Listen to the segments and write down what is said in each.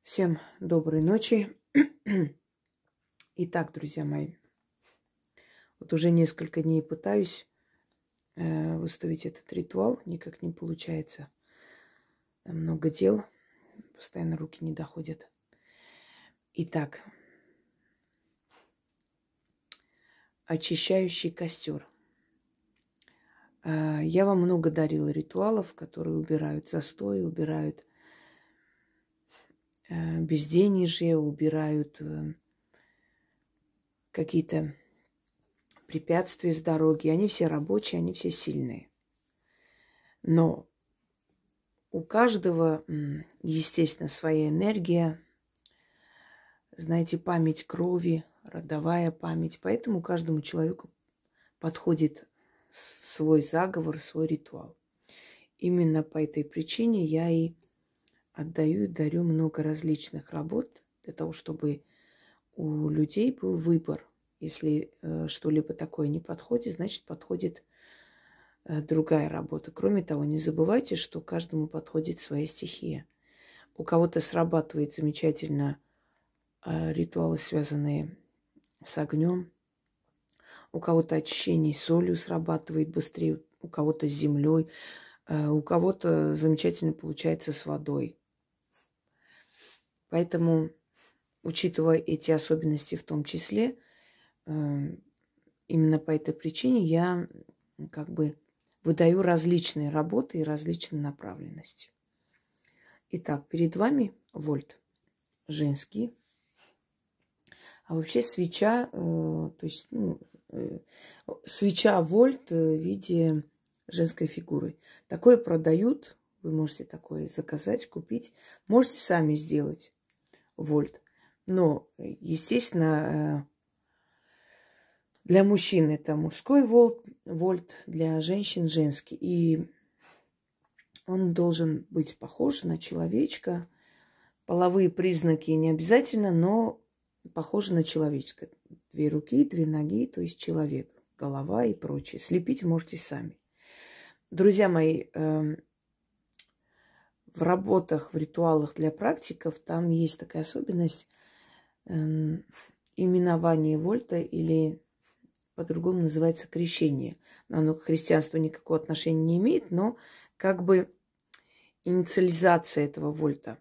Всем доброй ночи. Итак, друзья мои, вот уже несколько дней пытаюсь выставить этот ритуал, никак не получается. Много дел, постоянно руки не доходят. Итак, очищающий костер. Я вам много дарила ритуалов, которые убирают застой, убирают безденежье, убирают какие-то препятствия с дороги. Они все рабочие, они все сильные. Но у каждого, естественно, своя энергия, знаете, память крови, родовая память. Поэтому каждому человеку подходит свой заговор, свой ритуал. Именно по этой причине я и отдаю и дарю много различных работ для того, чтобы у людей был выбор. Если что-либо такое не подходит, значит, подходит другая работа. Кроме того, не забывайте, что каждому подходит своя стихия. У кого-то срабатывает замечательно ритуалы, связанные с огнем. У кого-то очищение солью срабатывает быстрее, у кого-то с землей, у кого-то замечательно получается с водой. Поэтому, учитывая эти особенности в том числе, именно по этой причине я выдаю различные работы и различные направленности. Итак, перед вами вольт женский. А вообще свеча, свеча вольт в виде женской фигуры. Такое продают, вы можете такое заказать, купить. Можете сами сделать вольт. Но, естественно, для мужчин это мужской вольт, для женщин женский. И он должен быть похож на человечка. Половые признаки не обязательно, но похоже на человеческое. 2 руки, 2 ноги, то есть человек, голова и прочее. Слепить можете сами. Друзья мои, в работах, в ритуалах для практиков там есть такая особенность именование вольта или по-другому называется крещение. Оно к христианству никакого отношения не имеет, но как бы инициализация этого вольта.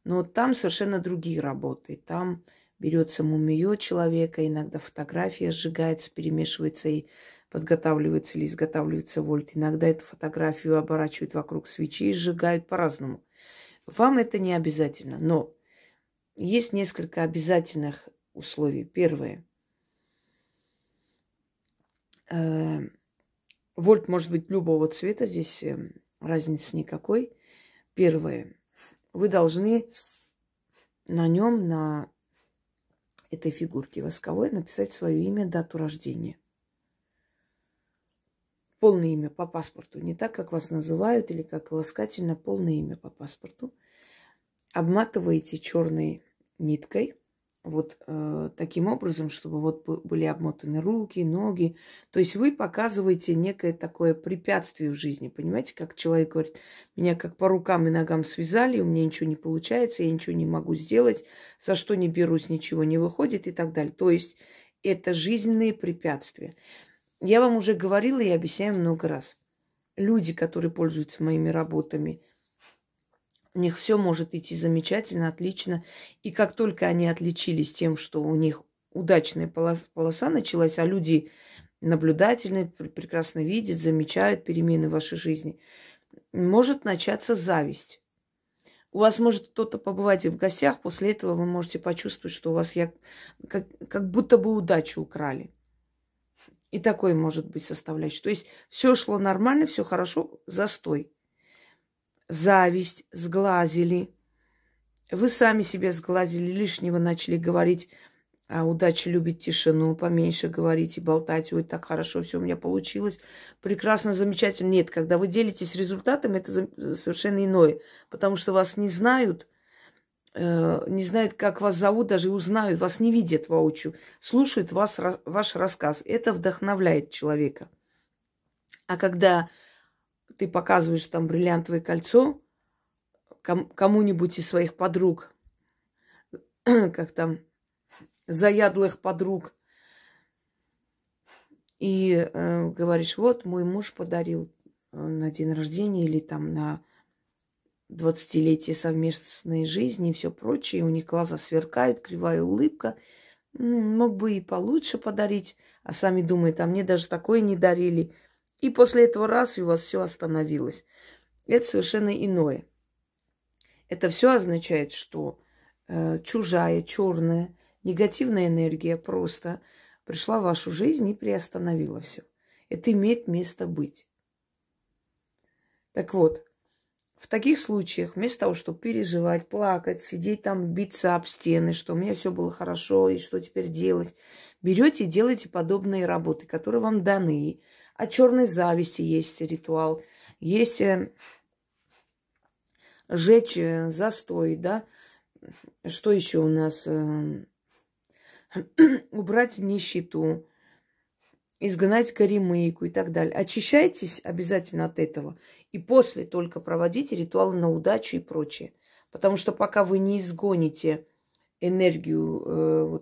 Но там совершенно другие работы. Там берется мумия человека, иногда фотография сжигается, перемешивается и подготавливается или изготавливается вольт. Иногда эту фотографию оборачивают вокруг свечи и сжигают по-разному. Вам это не обязательно, но есть несколько обязательных условий. Первое. Вольт может быть любого цвета, здесь разницы никакой. Первое. Вы должны на нем, на этой фигурке восковой, написать свое имя, дату рождения. Полное имя по паспорту. Не так, как вас называют или как ласкательно, полное имя по паспорту. Обматываете черной ниткой. Вот таким образом, чтобы вот были обмотаны руки, ноги. То есть вы показываете некое такое препятствие в жизни. Понимаете, как человек говорит, меня как по рукам и ногам связали, у меня ничего не получается, я ничего не могу сделать, за что не берусь, ничего не выходит и так далее. То есть это жизненные препятствия. Я вам уже говорила и объясняю много раз. Люди, которые пользуются моими работами, у них все может идти замечательно, отлично. И как только они отличились тем, что у них удачная полоса началась, а люди наблюдательные, прекрасно видят, замечают перемены в вашей жизни, может начаться зависть. У вас может кто-то побывать и в гостях, после этого вы можете почувствовать, что у вас как будто бы удачу украли. И такое может быть составляющей. То есть все шло нормально, все хорошо, застой. Зависть, сглазили. Вы сами себе сглазили, лишнего начали говорить. А удача любит тишину, поменьше говорить и болтать. Ой, так хорошо, все у меня получилось. Прекрасно, замечательно. Нет, когда вы делитесь результатом, это совершенно иное. Потому что вас не знают, как вас зовут, даже узнают, вас не видят воочию. Слушают ваш рассказ. Это вдохновляет человека. А когда ты показываешь там бриллиантовое кольцо кому-нибудь из своих подруг, как там, заядлых подруг. И говоришь, вот мой муж подарил на день рождения или там на 20-летие совместной жизни и все прочее. У них глаза сверкают, кривая улыбка. Мог бы и получше подарить, а сами думают, а мне даже такое не дарили. И после этого раз и у вас все остановилось. Это совершенно иное. Это все означает, что чужая, черная, негативная энергия просто пришла в вашу жизнь и приостановила все. Это имеет место быть. Так вот, в таких случаях, вместо того, чтобы переживать, плакать, сидеть там, биться об стены, что у меня все было хорошо и что теперь делать, берете и делаете подобные работы, которые вам даны. О черной зависти есть ритуал, есть жечь застой, да. Что еще у нас? Убрать нищету, изгнать горемыку и так далее. Очищайтесь обязательно от этого. И после только проводите ритуалы на удачу и прочее. Потому что пока вы не изгоните энергию,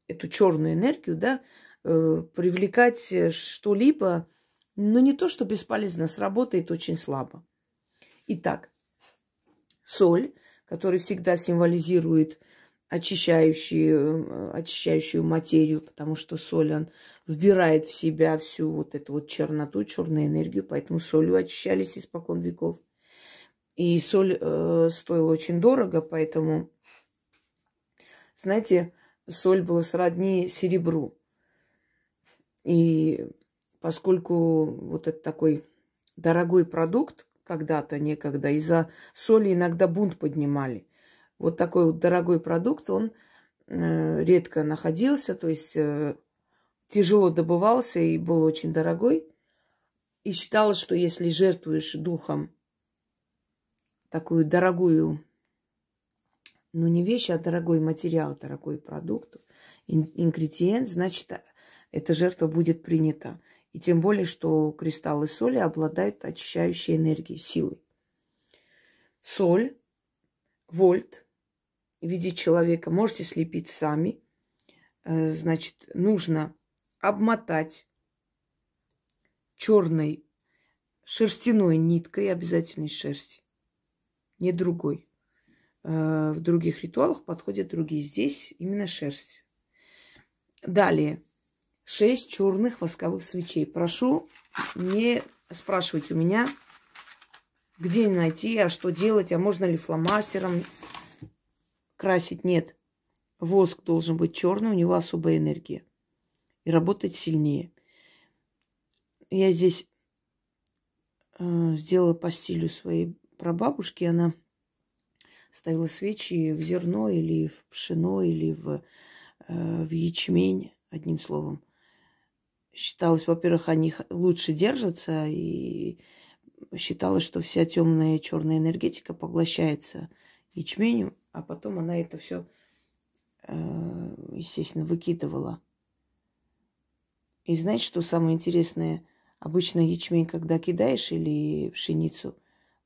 эту черную энергию, да, привлекать что-либо, ну не то, что бесполезно, сработает очень слабо. Итак, соль, которая всегда символизирует очищающую материю, потому что соль, он вбирает в себя всю вот эту вот черноту, черную энергию, поэтому солью очищались испокон веков. И соль стоила очень дорого, поэтому, знаете, соль была сродни серебру. И поскольку вот это такой дорогой продукт, когда-то, некогда, из-за соли иногда бунт поднимали. Вот такой вот дорогой продукт, он редко находился, то есть тяжело добывался и был очень дорогой. И считалось, что если жертвуешь духом такую дорогую, ну не вещь, а дорогой материал, дорогой продукт, ингредиент, значит, эта жертва будет принята. И тем более, что кристаллы соли обладают очищающей энергией, силой. Соль, вольт в виде человека можете слепить сами. Значит, нужно обмотать черной шерстяной ниткой, обязательно из шерсти, не другой. В других ритуалах подходят другие. Здесь именно шерсть. Далее. 6 черных восковых свечей. Прошу не спрашивать у меня, где найти, а что делать, а можно ли фломастером красить. Нет. Воск должен быть черный, у него особая энергия. И работать сильнее. Я здесь сделала по стилю своей прабабушки. Она ставила свечи в зерно или в пшено, или в ячмень, одним словом. Считалось, во-первых, они лучше держатся, и считалось, что вся темная черная энергетика поглощается ячменью, а потом она это все, естественно, выкидывала. И знаете, что самое интересное? Обычно ячмень, когда кидаешь, или пшеницу,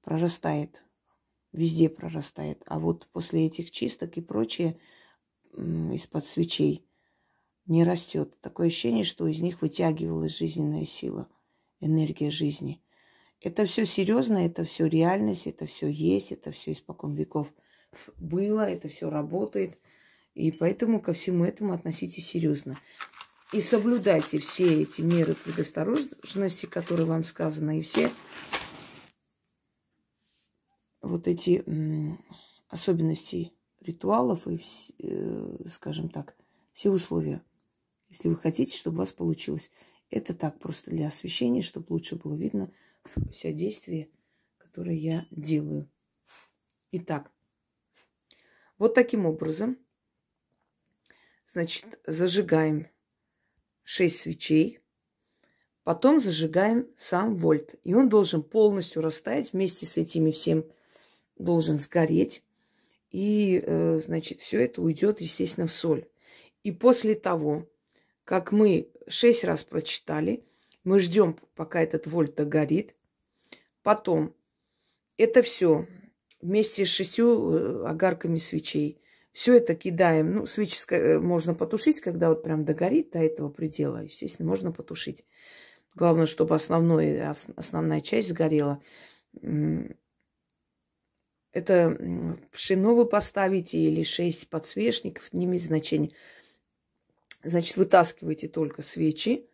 прорастает. Везде прорастает. А вот после этих чисток и прочее из-под свечей не растет. Такое ощущение, что из них вытягивалась жизненная сила, энергия жизни. Это все серьезно, это все реальность, это все есть, это все испокон веков было, это все работает. И поэтому ко всему этому относитесь серьезно. И соблюдайте все эти меры предосторожности, которые вам сказаны, и все вот эти особенности ритуалов и, скажем так, все условия. Если вы хотите, чтобы у вас получилось. Это так, просто для освещения, чтобы лучше было видно все действия, которые я делаю. Итак, вот таким образом, значит, зажигаем 6 свечей, потом зажигаем сам вольт. И он должен полностью растаять, вместе с этими всем должен сгореть. И, значит, все это уйдет, естественно, в соль. И после того, как мы 6 раз прочитали, мы ждем, пока этот вольт догорит. Потом это все вместе с 6 огарками свечей Все это кидаем. Ну, свечи можно потушить, когда вот прям догорит до этого предела. Естественно, можно потушить. Главное, чтобы основная часть сгорела. Это пшено вы поставите или 6 подсвечников, не имеет значения. Значит, вытаскивайте только свечи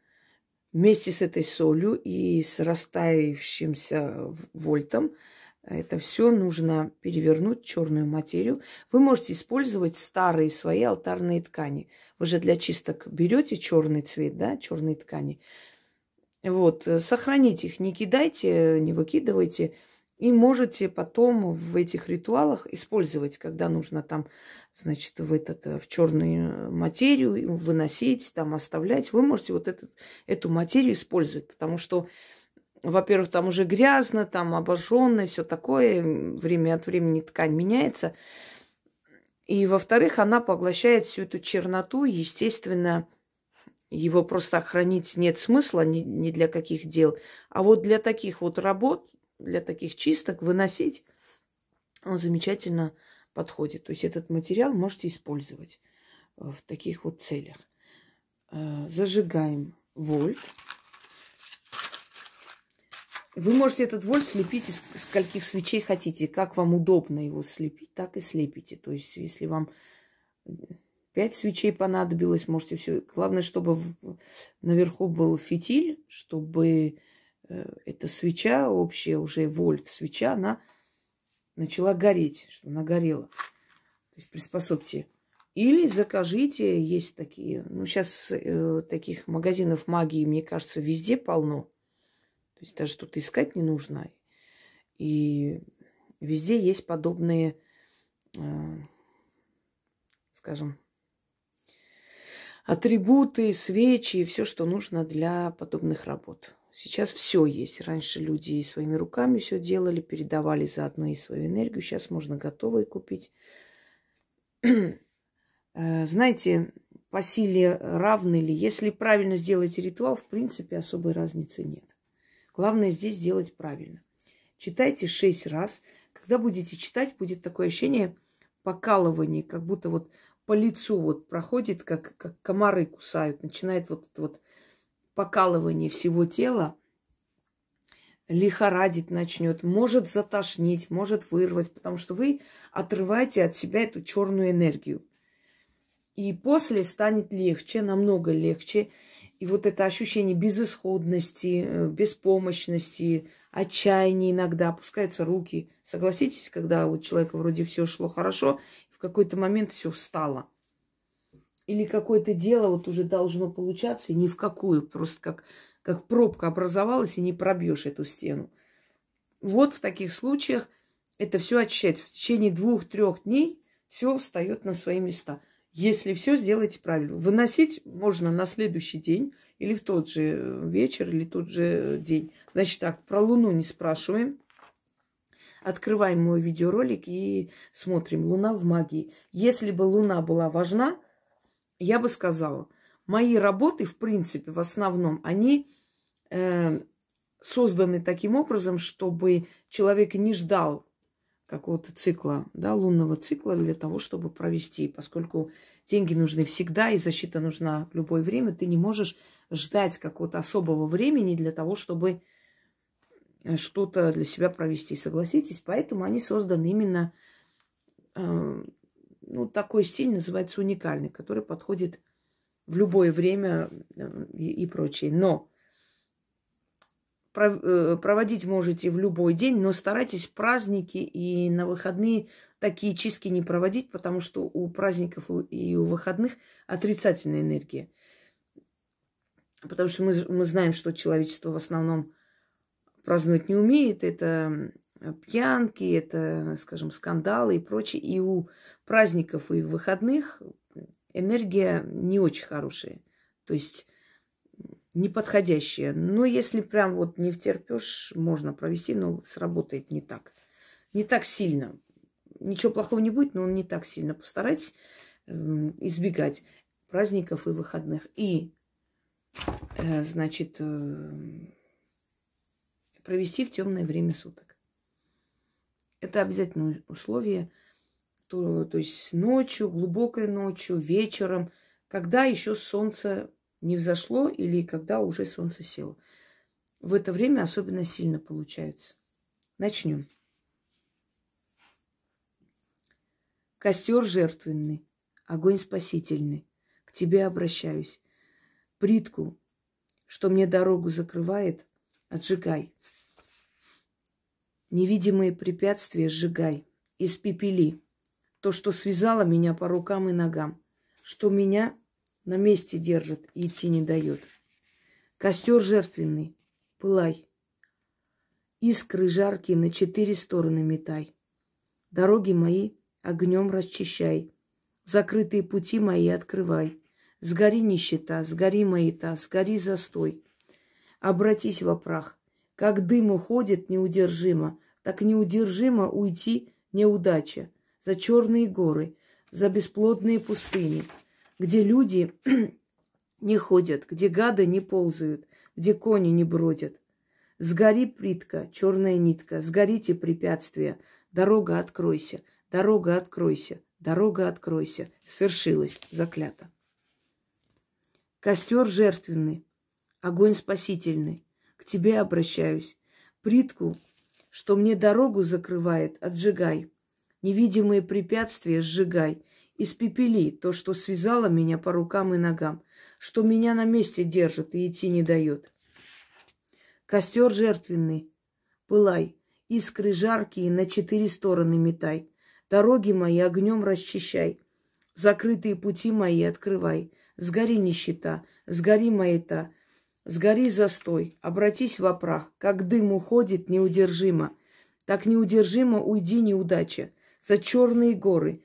вместе с этой солью и с растаявшимся вольтом. Это все нужно перевернуть, черную материю. Вы можете использовать старые свои алтарные ткани. Вы же для чисток берете черный цвет, да, черные ткани. Вот, сохраните их, не кидайте, не выкидывайте. И можете потом в этих ритуалах использовать, когда нужно там, значит, в черную материю выносить, там оставлять. Вы можете вот эту материю использовать, потому что, во-первых, там уже грязно, там обожжённое, все такое, время от времени ткань меняется. И, во-вторых, она поглощает всю эту черноту, естественно, его просто хранить нет смысла ни для каких дел. А вот для таких вот работ, для таких чисток выносить, он замечательно подходит. То есть этот материал можете использовать в таких вот целях. Зажигаем вольт. Вы можете этот вольт слепить из скольких свечей хотите. Как вам удобно его слепить, так и слепите. То есть если вам 5 свечей понадобилось, можете все. Главное, чтобы наверху был фитиль, чтобы эта свеча общая, уже вольт свеча, она начала гореть, чтобы она горела. То есть приспособьте. Или закажите, есть такие, ну сейчас таких магазинов магии, мне кажется, везде полно. То есть даже тут искать не нужно. И везде есть подобные, скажем, атрибуты, свечи, все, что нужно для подобных работ. Сейчас все есть. Раньше люди своими руками все делали, передавали заодно и свою энергию. Сейчас можно готовые купить. Знаете, по силе равны ли? Если правильно сделаете ритуал, в принципе, особой разницы нет. Главное здесь сделать правильно. Читайте 6 раз. Когда будете читать, будет такое ощущение покалывания, как будто вот по лицу вот проходит, как комары кусают. Начинает вот это вот покалывание всего тела, лихорадить начнет, может затошнить, может вырвать, потому что вы отрываете от себя эту черную энергию. И после станет легче, намного легче. И вот это ощущение безысходности, беспомощности, отчаяния иногда, опускаются руки. Согласитесь, когда у человека вроде все шло хорошо, в какой-то момент все встало. Или какое-то дело вот уже должно получаться, и ни в какую. Просто как пробка образовалась, и не пробьешь эту стену. Вот в таких случаях это все очищается. В течение 2-3 дней все встает на свои места. Если все сделаете правильно. Выносить можно на следующий день, или в тот же вечер, или тот же день. Значит так, про Луну не спрашиваем. Открываем мой видеоролик и смотрим. Луна в магии. Если бы Луна была важна, я бы сказала, мои работы, в принципе, в основном, они созданы таким образом, чтобы человек не ждал какого-то цикла, да, лунного цикла для того, чтобы провести. Поскольку деньги нужны всегда, и защита нужна в любое время, ты не можешь ждать какого-то особого времени для того, чтобы что-то для себя провести. Согласитесь? Поэтому они созданы именно... Ну, такой стиль называется уникальный, который подходит в любое время и прочее. Но проводить можете в любой день, но старайтесь в праздники и на выходные такие чистки не проводить, потому что у праздников и у выходных отрицательная энергия. Потому что мы знаем, что человечество в основном праздновать не умеет. Это пьянки, это, скажем, скандалы и прочее. И у праздников и выходных энергия не очень хорошая. То есть неподходящая. Но если прям вот не втерпешь, можно провести, но сработает не так. Не так сильно. Ничего плохого не будет, но он не так сильно. Постарайтесь избегать праздников и выходных. И, значит, провести в темное время суток. Это обязательное условие. то есть ночью, глубокой ночью, вечером, когда еще солнце не взошло или когда уже солнце село. В это время особенно сильно получается. Начнем. Костер жертвенный, огонь спасительный, к тебе обращаюсь. Плитку, что мне дорогу закрывает, отжигай. Невидимые препятствия сжигай, испепели. То, что связало меня по рукам и ногам, что меня на месте держит и идти не дает. Костер жертвенный, пылай. Искры жаркие на 4 стороны метай. Дороги мои огнем расчищай. Закрытые пути мои открывай. Сгори нищета, сгори маята, сгори застой. Обратись во прах. Как дым уходит неудержимо, так неудержимо уйти неудача. За черные горы, за бесплодные пустыни, где люди не ходят, где гады не ползают, где кони не бродят. Сгори плитка, черная нитка, сгорите препятствия, дорога откройся, дорога откройся, дорога откройся. Свершилось, заклято. Костер жертвенный, огонь спасительный, к тебе обращаюсь. Плитку, что мне дорогу закрывает, отжигай. Невидимые препятствия сжигай. Испепели то, что связало меня по рукам и ногам, что меня на месте держит и идти не дает. Костер жертвенный, пылай, искры жаркие на 4 стороны метай. Дороги мои огнем расчищай, закрытые пути мои открывай. Сгори нищета, сгори маята, сгори застой, обратись во прах, как дым уходит неудержимо, так неудержимо уйди неудача. За черные горы,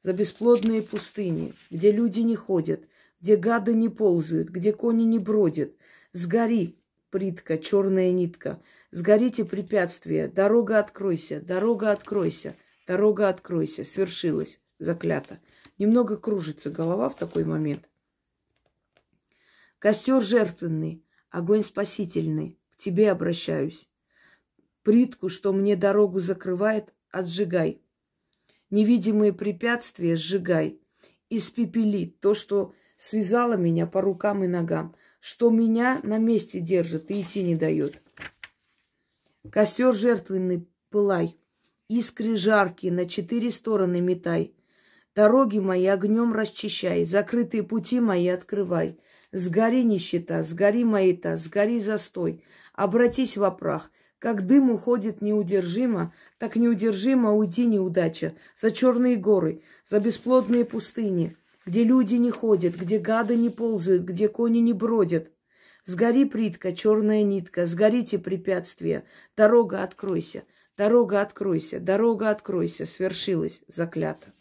за бесплодные пустыни, где люди не ходят, где гады не ползают, где кони не бродят. Сгори, плитка, черная нитка, сгорите препятствия, дорога откройся, дорога откройся, дорога откройся. Свершилось, заклято. Немного кружится голова в такой момент. Костер жертвенный, огонь спасительный, к тебе обращаюсь. Плитку, что мне дорогу закрывает, отжигай. Невидимые препятствия сжигай. Испепели то, что связало меня по рукам и ногам, что меня на месте держит и идти не дает. Костер жертвенный, пылай. Искры жаркие на 4 стороны метай. Дороги мои огнем расчищай, закрытые пути мои открывай. Сгори нищета, сгори маята, сгори застой. Обратись во прах. Как дым уходит неудержимо, так неудержимо уйди неудача. За черные горы, за бесплодные пустыни, где люди не ходят, где гады не ползают, где кони не бродят. Сгори плитка, черная нитка, сгорите препятствия. Дорога откройся, дорога откройся, дорога откройся. Свершилось, заклято.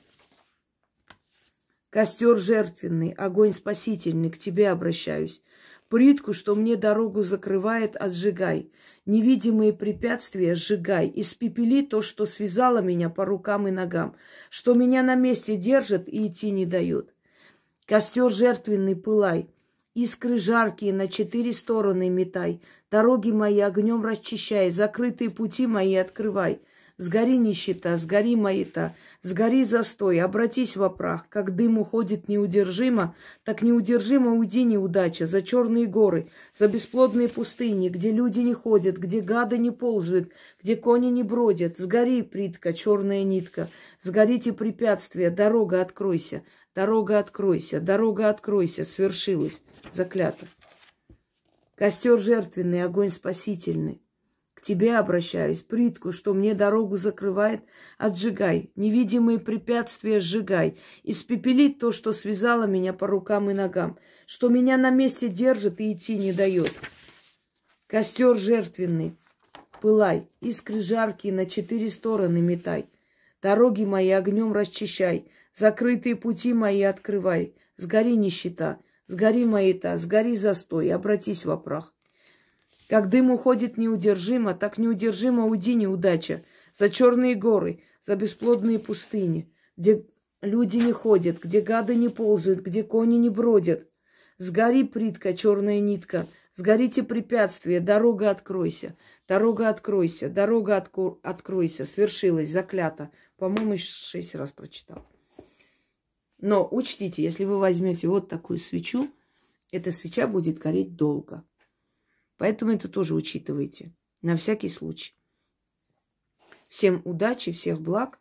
Костер жертвенный, огонь спасительный, к тебе обращаюсь. Плитку, что мне дорогу закрывает, отжигай. Невидимые препятствия сжигай. Испепели то, что связало меня по рукам и ногам, что меня на месте держит и идти не дает. Костер жертвенный, пылай. Искры жаркие на 4 стороны метай. Дороги мои огнем расчищай. Закрытые пути мои открывай. Сгори нищета, сгори маята, сгори застой, обратись во прах. Как дым уходит неудержимо, так неудержимо уйди неудача. За черные горы, за бесплодные пустыни, где люди не ходят, где гады не ползают, где кони не бродят. Сгори, плитка, черная нитка, сгорите препятствия, дорога откройся, дорога откройся, дорога откройся. Свершилось, заклято. Костер жертвенный, огонь спасительный. К тебе обращаюсь, плитку, что мне дорогу закрывает, отжигай. Невидимые препятствия сжигай. Испепели то, что связало меня по рукам и ногам, что меня на месте держит и идти не дает. Костер жертвенный, пылай, искры жаркие на 4 стороны метай. Дороги мои огнем расчищай, закрытые пути мои открывай. Сгори нищета, сгори маята, сгори застой, обратись во прах. Как дым уходит неудержимо, так неудержимо уйди неудача. За черные горы, за бесплодные пустыни, где люди не ходят, где гады не ползают, где кони не бродят. Сгори, плитка, черная нитка, сгорите препятствия, дорога откройся, дорога откройся, дорога откройся. Свершилось, заклято. по-моему, 6 раз прочитала. Но учтите, если вы возьмете вот такую свечу, эта свеча будет гореть долго. Поэтому это тоже учитывайте. На всякий случай. Всем удачи, всех благ.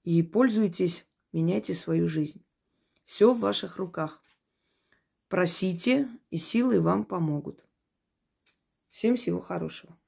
И пользуйтесь, меняйте свою жизнь. Все в ваших руках. Просите, и силы вам помогут. Всем всего хорошего.